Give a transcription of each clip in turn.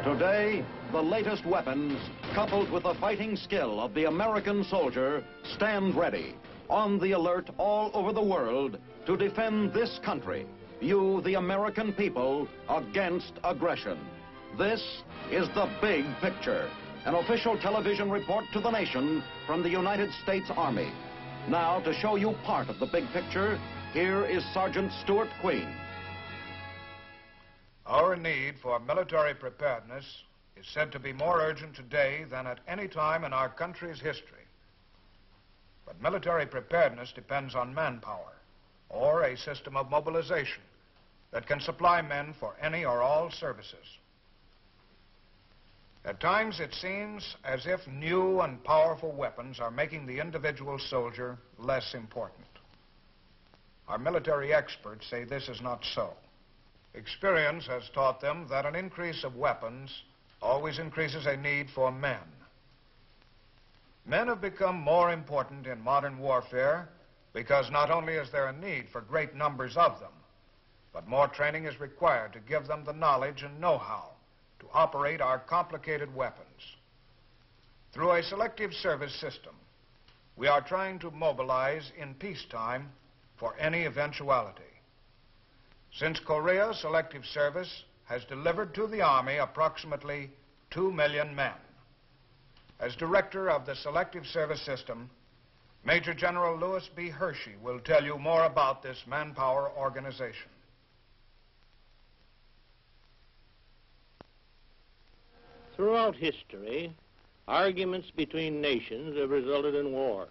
Today, the latest weapons, coupled with the fighting skill of the American soldier, stand ready, on the alert all over the world to defend this country, you, the American people, against aggression. This is The Big Picture, an official television report to the nation from the United States Army. Now, to show you part of the big picture, here is Sergeant Stuart Queen. Our need for military preparedness is said to be more urgent today than at any time in our country's history. But military preparedness depends on manpower, or a system of mobilization that can supply men for any or all services. At times, it seems as if new and powerful weapons are making the individual soldier less important. Our military experts say this is not so. Experience has taught them that an increase of weapons always increases a need for men. Men have become more important in modern warfare because not only is there a need for great numbers of them, but more training is required to give them the knowledge and know-how to operate our complicated weapons. Through a selective service system, we are trying to mobilize in peacetime for any eventuality. Since Korea, selective service has delivered to the Army approximately 2 million men. As director of the selective service system, Major General Louis B. Hershey will tell you more about this manpower organization. Throughout history, arguments between nations have resulted in wars.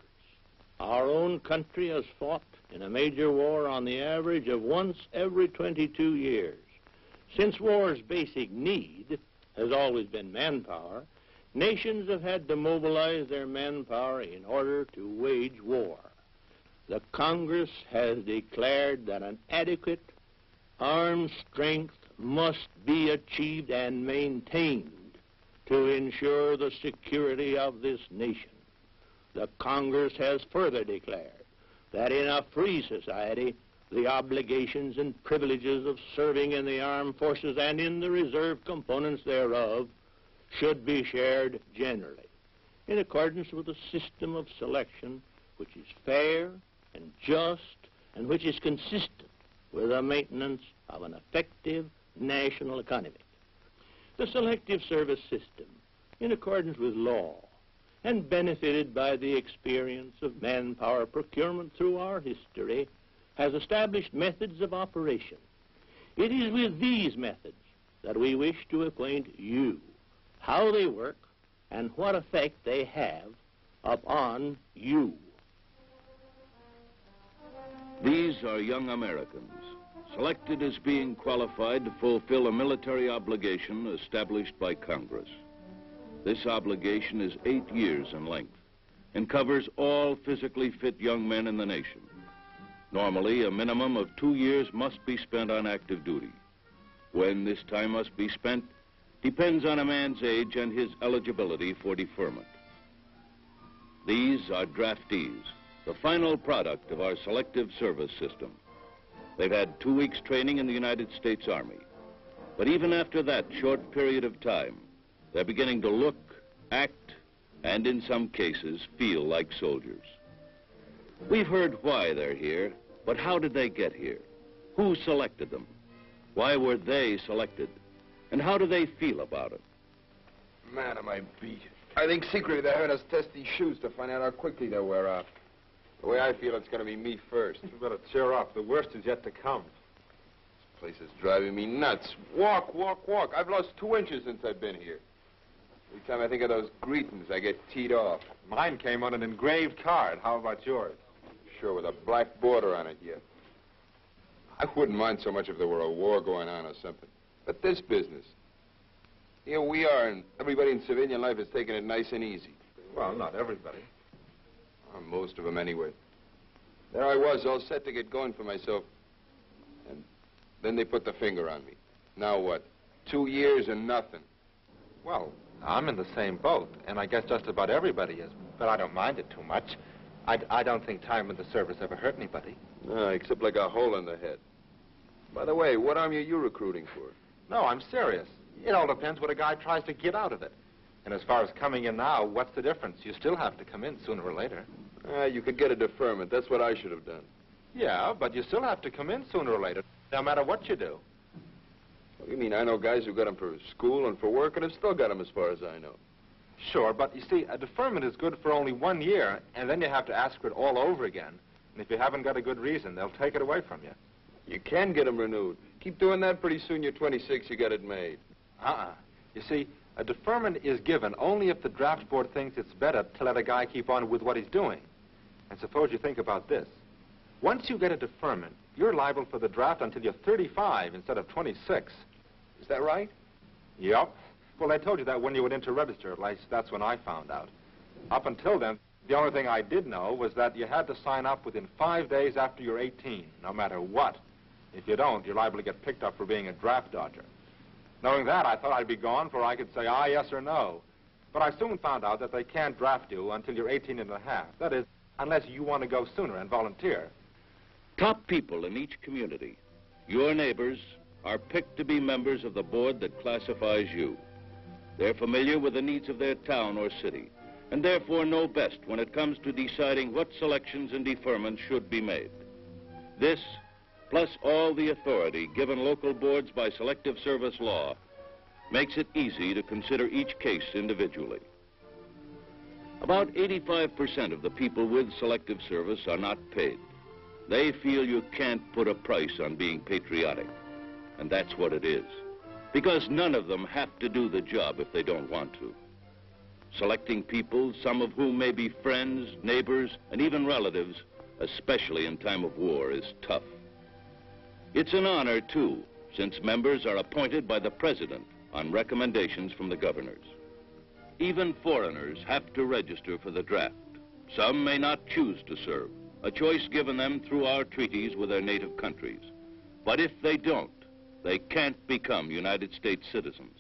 Our own country has fought in a major war on the average of once every 22 years. Since war's basic need has always been manpower, nations have had to mobilize their manpower in order to wage war. The Congress has declared that an adequate armed strength must be achieved and maintained to ensure the security of this nation. The Congress has further declared that in a free society, the obligations and privileges of serving in the armed forces and in the reserve components thereof should be shared generally, in accordance with a system of selection which is fair and just and which is consistent with the maintenance of an effective national economy. The selective service system, in accordance with law, and benefited by the experience of manpower procurement through our history, has established methods of operation. It is with these methods that we wish to acquaint you how they work and what effect they have upon you. These are young Americans, selected as being qualified to fulfill a military obligation established by Congress. This obligation is 8 years in length and covers all physically fit young men in the nation. Normally, a minimum of 2 years must be spent on active duty. When this time must be spent depends on a man's age and his eligibility for deferment. These are draftees, the final product of our selective service system. They've had 2 weeks training in the United States Army. But even after that short period of time, they're beginning to look, act, and in some cases, feel like soldiers. We've heard why they're here, but how did they get here? Who selected them? Why were they selected? And how do they feel about it? Man, am I beat. I think secretly they're having us test these shoes to find out how quickly they'll wear out. The way I feel, it's going to be me first. You better cheer up. The worst is yet to come. This place is driving me nuts. Walk, walk, walk. I've lost 2 inches since I've been here. Every time I think of those greetings, I get teed off. Mine came on an engraved card. How about yours? Sure, with a black border on it yet. I wouldn't mind so much if there were a war going on or something. But this business, here we are, and everybody in civilian life is taking it nice and easy. Well, not everybody. Most of them, anyway. There I was, all set to get going for myself. And then they put the finger on me. Now what? 2 years and nothing. Well, I'm in the same boat, and I guess just about everybody is. But I don't mind it too much. I don't think time in the service ever hurt anybody. No, except like a hole in the head. By the way, what army are you recruiting for? No, I'm serious. It all depends what a guy tries to get out of it. And as far as coming in now, what's the difference? You still have to come in sooner or later. You could get a deferment. That's what I should have done. Yeah, but you still have to come in sooner or later, no matter what you do. What do you mean? I know guys who got them for school and for work and have still got them as far as I know. Sure, but you see, a deferment is good for only 1 year, and then you have to ask for it all over again. And if you haven't got a good reason, they'll take it away from you. You can get them renewed. Keep doing that, pretty soon you're 26, you got it made. You see, a deferment is given only if the draft board thinks it's better to let a guy keep on with what he's doing. And suppose you think about this. Once you get a deferment, you're liable for the draft until you're 35 instead of 26. Is that right? Yep. Well, I told you that when you went in to register. At least that's when I found out. Up until then, the only thing I did know was that you had to sign up within 5 days after you're 18, no matter what. If you don't, you're liable to get picked up for being a draft dodger. Knowing that, I thought I'd be gone for I could say aye, yes, or no. But I soon found out that they can't draft you until you're 18 and a half. That is, unless you want to go sooner and volunteer. Top people in each community, your neighbors, are picked to be members of the board that classifies you. They're familiar with the needs of their town or city, and therefore know best when it comes to deciding what selections and deferments should be made. This, plus all the authority given local boards by selective service law, makes it easy to consider each case individually. About 85% of the people with selective service are not paid. They feel you can't put a price on being patriotic, and that's what it is. Because none of them have to do the job if they don't want to. Selecting people, some of whom may be friends, neighbors, and even relatives, especially in time of war, is tough. It's an honor, too, since members are appointed by the president on recommendations from the governors. Even foreigners have to register for the draft. Some may not choose to serve, a choice given them through our treaties with their native countries. But if they don't, they can't become United States citizens.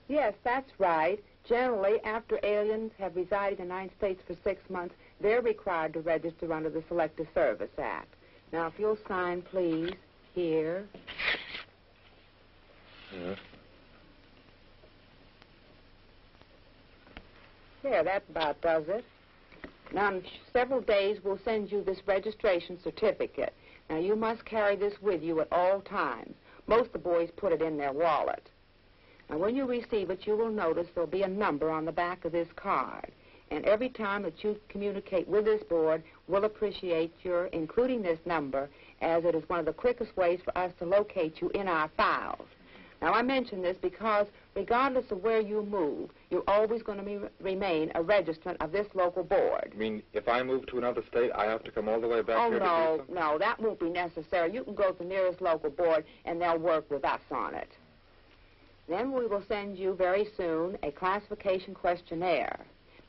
Yes, that's right. Generally, after aliens have resided in the United States for 6 months, they're required to register under the Selective Service Act. Now, if you'll sign, please, here. Yeah. There, that about does it. Now, in several days, we'll send you this registration certificate. Now, you must carry this with you at all times. Most of the boys put it in their wallet. Now, when you receive it, you will notice there'll be a number on the back of this card. And every time that you communicate with this board, we'll appreciate your including this number, as it is one of the quickest ways for us to locate you in our files. Now, I mention this because regardless of where you move, you're always going to remain a registrant of this local board. You mean if I move to another state, I have to come all the way back here to do something? No, that won't be necessary. You can go to the nearest local board, and they'll work with us on it. Then we will send you very soon a classification questionnaire.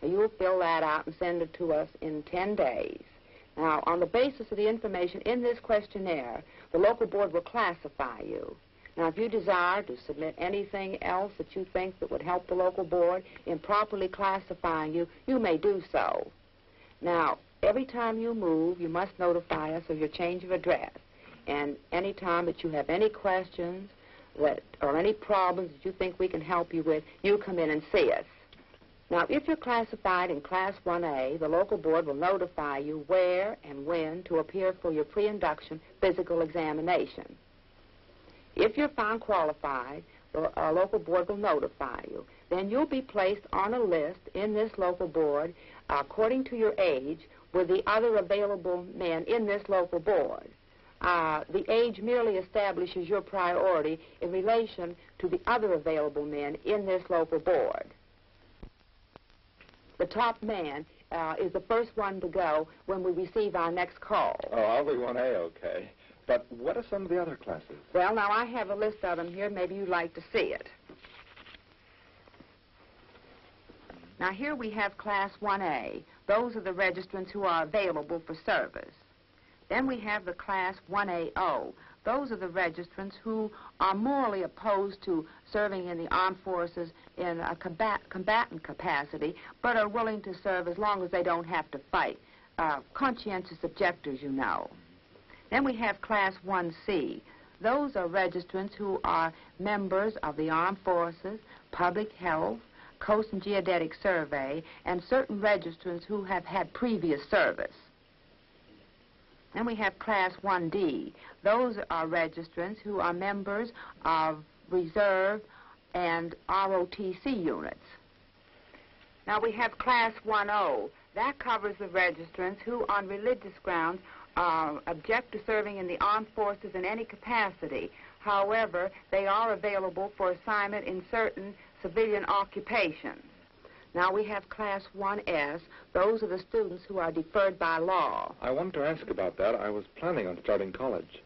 Now, you'll fill that out and send it to us in 10 days. Now, on the basis of the information in this questionnaire, the local board will classify you. Now, if you desire to submit anything else that you think that would help the local board in properly classifying you, you may do so. Now, every time you move, you must notify us of your change of address. And any time that you have any questions or any problems that you think we can help you with, you come in and see us. Now, if you're classified in Class 1A, the local board will notify you where and when to appear for your pre-induction physical examination. If you're found qualified, our local board will notify you. Then you'll be placed on a list in this local board according to your age with the other available men in this local board. The age merely establishes your priority in relation to the other available men in this local board. The top man is the first one to go when we receive our next call. Oh, I'll be 1A, okay. But what are some of the other classes? Well, now, I have a list of them here. Maybe you'd like to see it. Now, here we have Class 1A. Those are the registrants who are available for service. Then we have the Class 1AO. Those are the registrants who are morally opposed to serving in the armed forces in a combatant capacity, but are willing to serve as long as they don't have to fight. Conscientious objectors, you know. Then we have Class 1C. Those are registrants who are members of the Armed Forces, Public Health, Coast and Geodetic Survey, and certain registrants who have had previous service. Then we have Class 1D. Those are registrants who are members of Reserve and ROTC units. Now we have Class 1O. That covers the registrants who, on religious grounds, object to serving in the armed forces in any capacity. However, they are available for assignment in certain civilian occupations. Now we have Class 1S. Those are the students who are deferred by law. I wanted to ask about that. I was planning on starting college.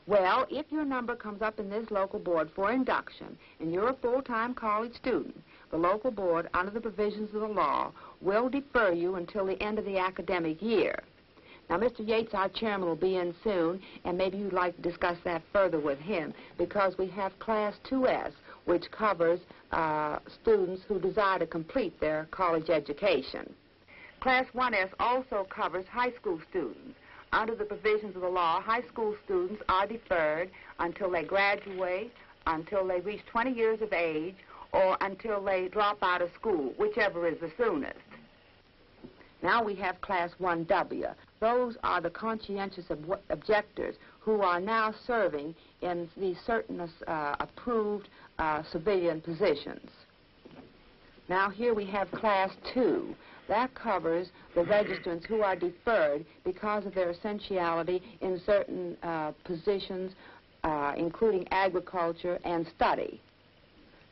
Well, if your number comes up in this local board for induction and you're a full-time college student, the local board, under the provisions of the law, will defer you until the end of the academic year. Now, Mr. Yates, our chairman, will be in soon, and maybe you'd like to discuss that further with him, because we have Class 2S, which covers students who desire to complete their college education. Class 1S also covers high school students. Under the provisions of the law, high school students are deferred until they graduate, until they reach 20 years of age, or until they drop out of school, whichever is the soonest. Now we have Class 1W. Those are the conscientious objectors who are now serving in these certain approved civilian positions. Now here we have Class 2. That covers the registrants who are deferred because of their essentiality in certain positions, including agriculture and study.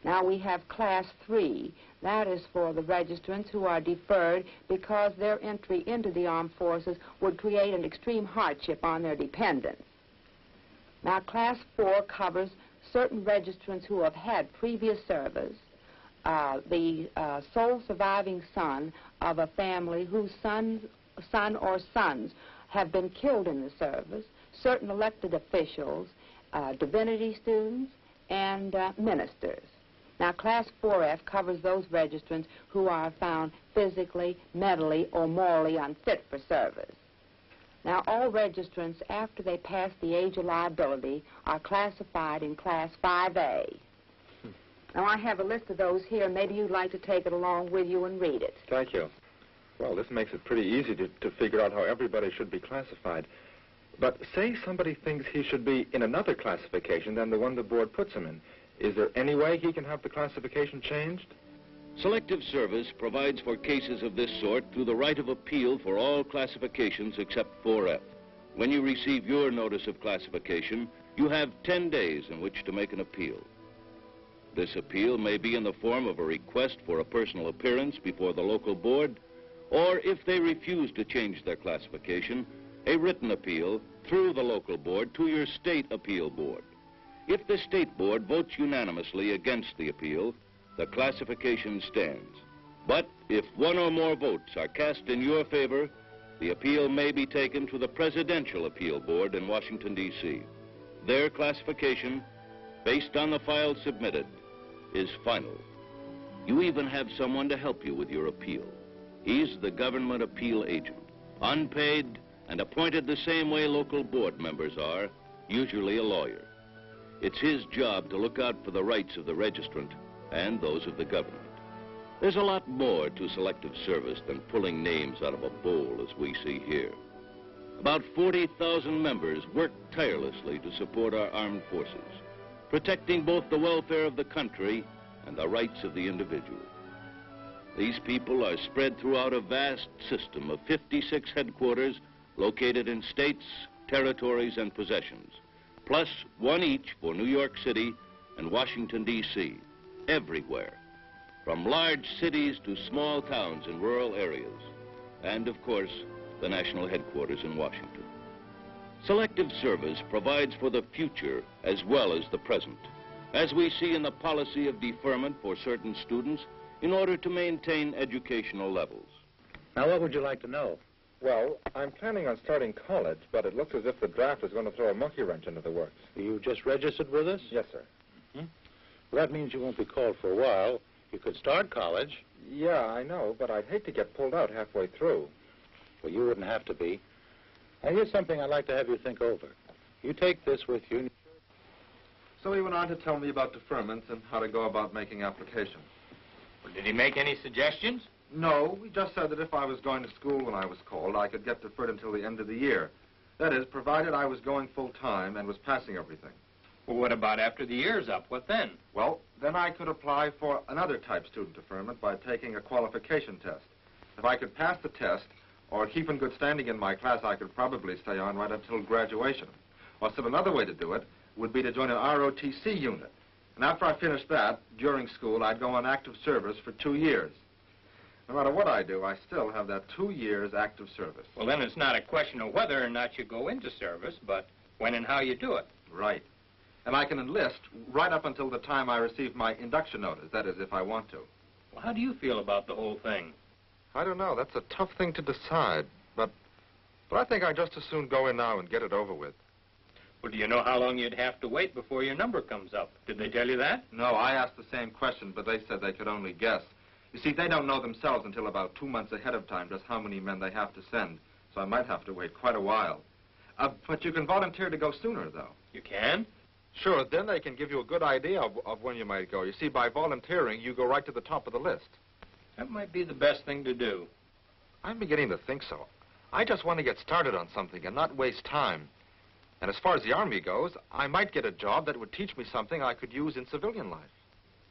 Now we have Class 3. That is for the registrants who are deferred because their entry into the armed forces would create an extreme hardship on their dependents. Now Class 4 covers certain registrants who have had previous service, the sole surviving son of a family whose son or sons have been killed in the service, certain elected officials, divinity students, and ministers. Now, Class 4F covers those registrants who are found physically, mentally, or morally unfit for service. Now, all registrants, after they pass the age of liability, are classified in Class 5A. Now, I have a list of those here. Maybe you'd like to take it along with you and read it. Thank you. Well, this makes it pretty easy to figure out how everybody should be classified. But say somebody thinks he should be in another classification than the one the board puts him in. Is there any way he can have the classification changed? Selective Service provides for cases of this sort through the right of appeal for all classifications except 4F. When you receive your notice of classification, you have 10 days in which to make an appeal. This appeal may be in the form of a request for a personal appearance before the local board, or if they refuse to change their classification, a written appeal through the local board to your state appeal board. If the state board votes unanimously against the appeal, the classification stands. But if one or more votes are cast in your favor, the appeal may be taken to the Presidential Appeal Board in Washington, D.C. Their classification, based on the file submitted, is final. You even have someone to help you with your appeal. He's the government appeal agent, unpaid and appointed the same way local board members are, usually a lawyer. It's his job to look out for the rights of the registrant and those of the government. There's a lot more to Selective Service than pulling names out of a bowl as we see here. About 40,000 members work tirelessly to support our armed forces, protecting both the welfare of the country and the rights of the individual. These people are spread throughout a vast system of 56 headquarters located in states, territories, and possessions, plus one each for New York City and Washington, D.C., everywhere, from large cities to small towns in rural areas, and, of course, the national headquarters in Washington. Selective Service provides for the future as well as the present, as we see in the policy of deferment for certain students in order to maintain educational levels. Now, what would you like to know? Well, I'm planning on starting college, but it looks as if the draft is going to throw a monkey wrench into the works. You just registered with us? Yes, sir. Mm-hmm. Well, that means you won't be called for a while. You could start college. Yeah, I know, but I'd hate to get pulled out halfway through. Well, you wouldn't have to be. Now, here's something I'd like to have you think over. You take this with you. So he went on to tell me about deferments and how to go about making application. Well, did he make any suggestions? No, he just said that if I was going to school when I was called, I could get deferred until the end of the year. That is, provided I was going full-time and was passing everything. Well, what about after the year's up? What then? Well, then I could apply for another type student deferment by taking a qualification test. If I could pass the test or keep in good standing in my class, I could probably stay on right until graduation. Or still another way to do it would be to join an ROTC unit. And after I finished that, during school, I'd go on active service for 2 years. No matter what I do, I still have that 2 years active service. Well, then it's not a question of whether or not you go into service, but when and how you do it. Right. And I can enlist right up until the time I receive my induction notice, that is, if I want to. Well, how do you feel about the whole thing? I don't know. That's a tough thing to decide. But I think I'd just as soon go in now and get it over with. Well, do you know how long you'd have to wait before your number comes up? Did they tell you that? No, I asked the same question, but they said they could only guess. You see, they don't know themselves until about 2 months ahead of time just how many men they have to send. So I might have to wait quite a while. But you can volunteer to go sooner, though. You can? Sure, then they can give you a good idea of when you might go. You see, by volunteering, you go right to the top of the list. That might be the best thing to do. I'm beginning to think so. I just want to get started on something and not waste time. And as far as the Army goes, I might get a job that would teach me something I could use in civilian life.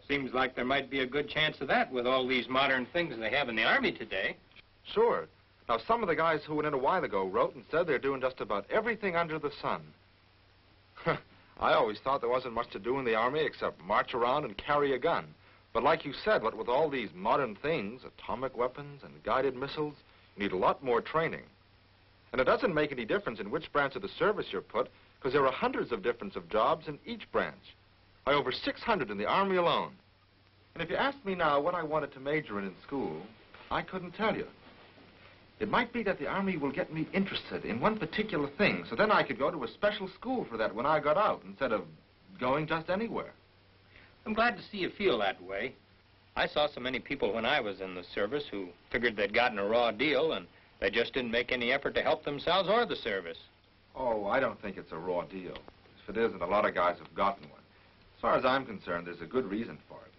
Seems like there might be a good chance of that with all these modern things they have in the Army today. Sure. Now, some of the guys who went in a while ago wrote and said they're doing just about everything under the sun. I always thought there wasn't much to do in the Army except march around and carry a gun. But like you said, what with all these modern things, atomic weapons and guided missiles, you need a lot more training. And it doesn't make any difference in which branch of the service you're put, because there are hundreds of difference of jobs in each branch. Over 600 in the Army alone. And if you asked me now what I wanted to major in school, I couldn't tell you. It might be that the Army will get me interested in one particular thing, so then I could go to a special school for that when I got out, instead of going just anywhere. I'm glad to see you feel that way. I saw so many people when I was in the service who figured they'd gotten a raw deal, and they just didn't make any effort to help themselves or the service. Oh, I don't think it's a raw deal. If it isn't, a lot of guys have gotten one. As far as I'm concerned, there's a good reason for it.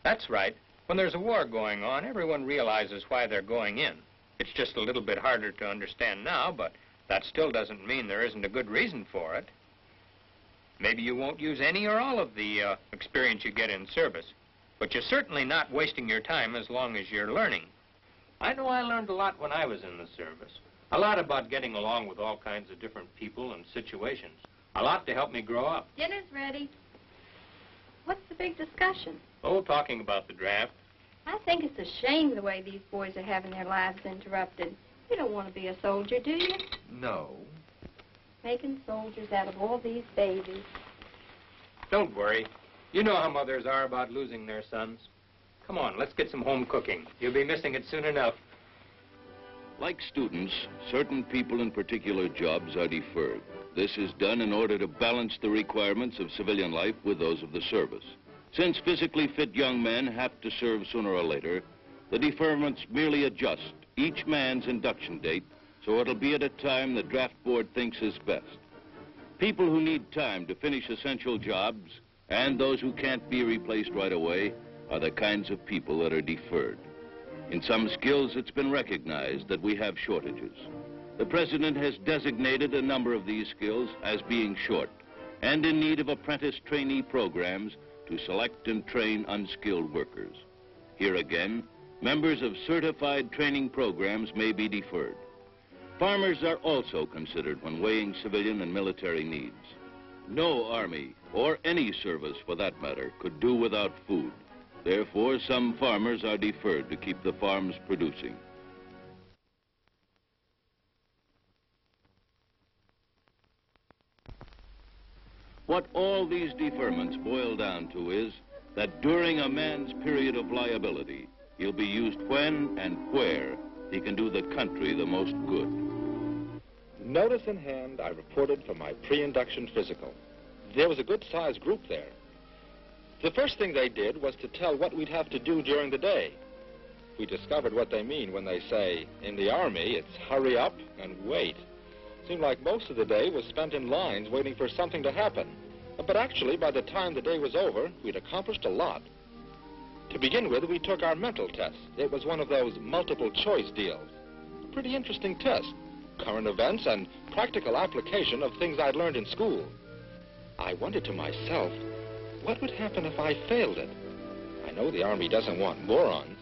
That's right. When there's a war going on, everyone realizes why they're going in. It's just a little bit harder to understand now, but that still doesn't mean there isn't a good reason for it. Maybe you won't use any or all of the experience you get in service, but you're certainly not wasting your time as long as you're learning. I know I learned a lot when I was in the service. A lot about getting along with all kinds of different people and situations. A lot to help me grow up. Dinner's ready. What's the big discussion? Oh, talking about the draft. I think it's a shame the way these boys are having their lives interrupted. You don't want to be a soldier, do you? No. Making soldiers out of all these babies. Don't worry. You know how mothers are about losing their sons. Come on, let's get some home cooking. You'll be missing it soon enough. Like students, certain people in particular jobs are deferred. This is done in order to balance the requirements of civilian life with those of the service. Since physically fit young men have to serve sooner or later, the deferments merely adjust each man's induction date so it'll be at a time the draft board thinks is best. People who need time to finish essential jobs and those who can't be replaced right away are the kinds of people that are deferred. In some skills, it's been recognized that we have shortages. The President has designated a number of these skills as being short and in need of apprentice trainee programs to select and train unskilled workers. Here again, members of certified training programs may be deferred. Farmers are also considered when weighing civilian and military needs. No Army, or any service for that matter, could do without food. Therefore, some farmers are deferred to keep the farms producing. What all these deferments boil down to is that during a man's period of liability, he'll be used when and where he can do the country the most good. Notice in hand, I reported for my pre-induction physical. There was a good-sized group there. The first thing they did was to tell what we'd have to do during the day. We discovered what they mean when they say, in the Army, it's hurry up and wait. Seemed like most of the day was spent in lines waiting for something to happen. But actually, by the time the day was over, we'd accomplished a lot. To begin with, we took our mental test. It was one of those multiple-choice deals. A pretty interesting test. Current events and practical application of things I'd learned in school. I wondered to myself, what would happen if I failed it? I know the Army doesn't want morons.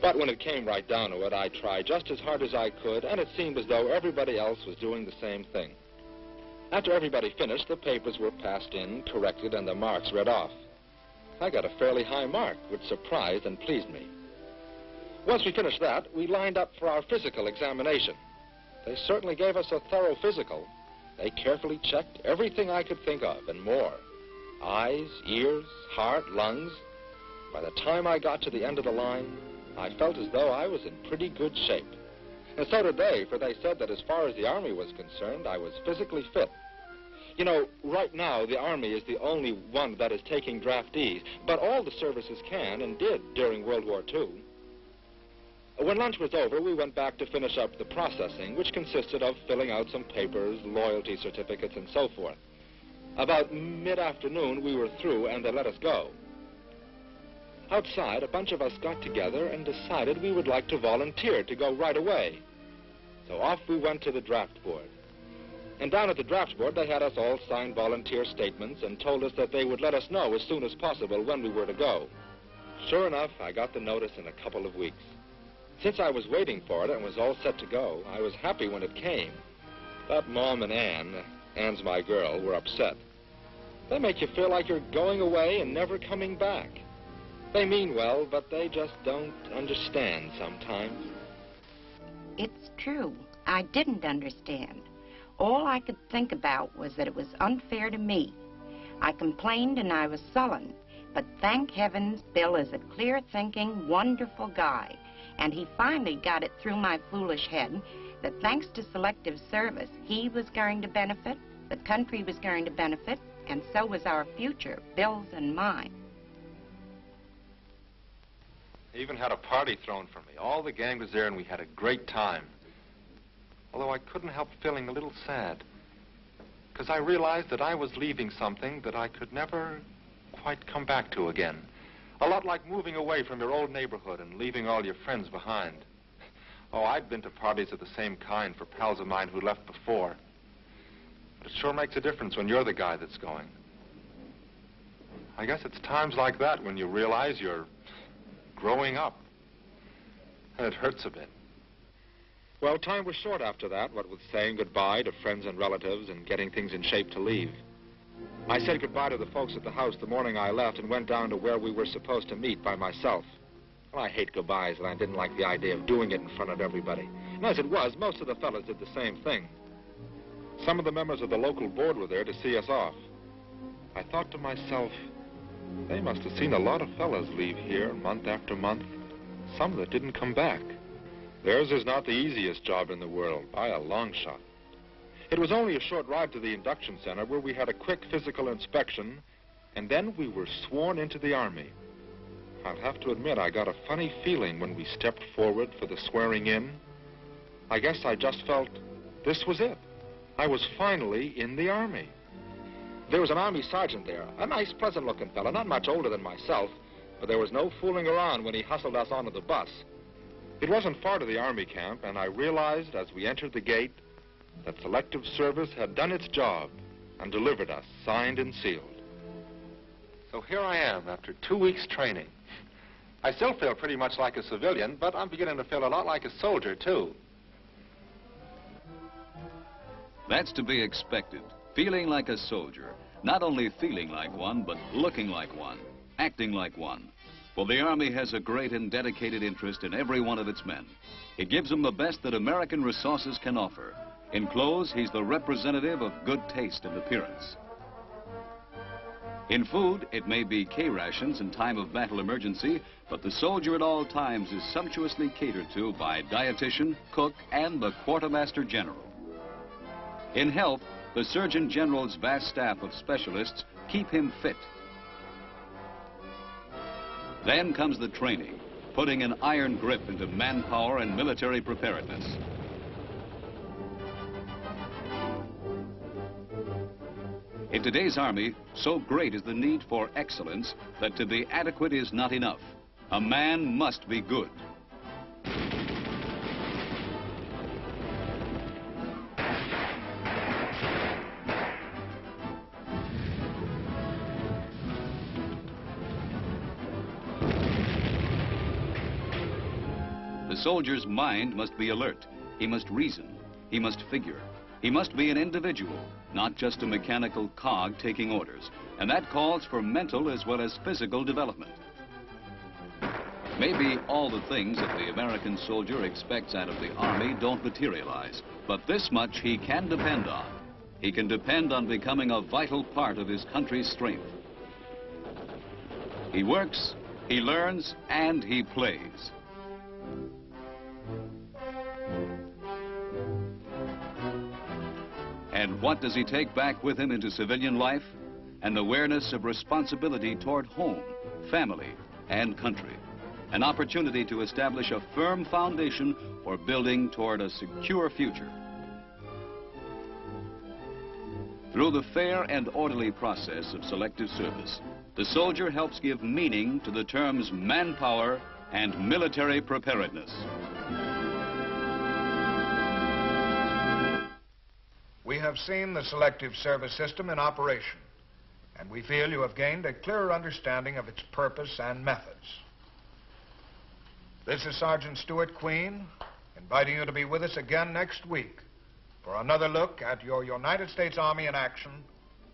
But when it came right down to it, I tried just as hard as I could, and it seemed as though everybody else was doing the same thing. After everybody finished, the papers were passed in, corrected, and the marks read off. I got a fairly high mark, which surprised and pleased me. Once we finished that, we lined up for our physical examination. They certainly gave us a thorough physical. They carefully checked everything I could think of and more. Eyes, ears, heart, lungs. By the time I got to the end of the line, I felt as though I was in pretty good shape. And so did they, for they said that as far as the Army was concerned, I was physically fit. You know, right now, the Army is the only one that is taking draftees, but all the services can and did during World War II. When lunch was over, we went back to finish up the processing, which consisted of filling out some papers, loyalty certificates, and so forth. About mid-afternoon, we were through, and they let us go. Outside, a bunch of us got together and decided we would like to volunteer to go right away. So off we went to the draft board. And down at the draft board, they had us all sign volunteer statements and told us that they would let us know as soon as possible when we were to go. Sure enough, I got the notice in a couple of weeks. Since I was waiting for it and was all set to go, I was happy when it came. But Mom and Ann's my girl, were upset. They make you feel like you're going away and never coming back. They mean well, but they just don't understand sometimes. It's true. I didn't understand. All I could think about was that it was unfair to me. I complained and I was sullen, but thank heavens Bill is a clear-thinking, wonderful guy, and he finally got it through my foolish head that thanks to selective service, he was going to benefit, the country was going to benefit, and so was our future, Bill's and mine. They even had a party thrown for me. All the gang was there and we had a great time. Although I couldn't help feeling a little sad, because I realized that I was leaving something that I could never quite come back to again. A lot like moving away from your old neighborhood and leaving all your friends behind. Oh, I'd been to parties of the same kind for pals of mine who left before. But it sure makes a difference when you're the guy that's going. I guess it's times like that when you realize you're growing up. And it hurts a bit. Well, time was short after that, what with saying goodbye to friends and relatives and getting things in shape to leave. I said goodbye to the folks at the house the morning I left and went down to where we were supposed to meet by myself. Well, I hate goodbyes, and I didn't like the idea of doing it in front of everybody. And as it was, most of the fellas did the same thing. Some of the members of the local board were there to see us off. I thought to myself, they must have seen a lot of fellas leave here month after month, some that didn't come back. Theirs is not the easiest job in the world, by a long shot. It was only a short ride to the induction center where we had a quick physical inspection, and then we were sworn into the Army. I'll have to admit I got a funny feeling when we stepped forward for the swearing in. I guess I just felt this was it. I was finally in the Army. There was an Army sergeant there, a nice, pleasant-looking fellow, not much older than myself, but there was no fooling around when he hustled us onto the bus. It wasn't far to the Army camp, and I realized as we entered the gate that selective service had done its job and delivered us, signed and sealed. So here I am after 2 weeks training. I still feel pretty much like a civilian, but I'm beginning to feel a lot like a soldier, too. That's to be expected. Feeling like a soldier. Not only feeling like one, but looking like one, acting like one. For the Army has a great and dedicated interest in every one of its men. It gives them the best that American resources can offer. In clothes, he's the representative of good taste and appearance. In food, it may be K-rations in time of battle emergency, but the soldier at all times is sumptuously catered to by dietitian, cook, and the quartermaster general. In health, the Surgeon General's vast staff of specialists keep him fit. Then comes the training, putting an iron grip into manpower and military preparedness. In today's Army, so great is the need for excellence that to be adequate is not enough. A man must be good. The soldier's mind must be alert. He must reason. He must figure. He must be an individual, not just a mechanical cog taking orders. And that calls for mental as well as physical development. Maybe all the things that the American soldier expects out of the Army don't materialize, but this much he can depend on. He can depend on becoming a vital part of his country's strength. He works, he learns, and he plays. And what does he take back with him into civilian life? An awareness of responsibility toward home, family, and country. An opportunity to establish a firm foundation for building toward a secure future. Through the fair and orderly process of selective service, the soldier helps give meaning to the terms manpower and military preparedness. We have seen the selective service system in operation, and we feel you have gained a clearer understanding of its purpose and methods. This is Sergeant Stuart Queen, inviting you to be with us again next week for another look at your United States Army in action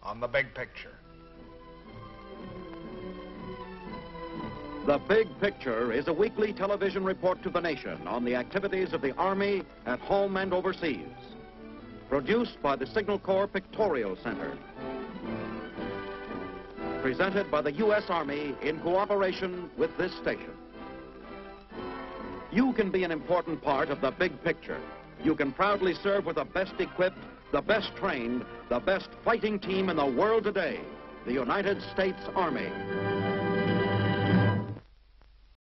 on The Big Picture. The Big Picture is a weekly television report to the nation on the activities of the Army at home and overseas. Produced by the Signal Corps Pictorial Center. Presented by the U.S. Army in cooperation with this station. You can be an important part of the big picture. You can proudly serve with the best equipped, the best trained, the best fighting team in the world today, the United States Army.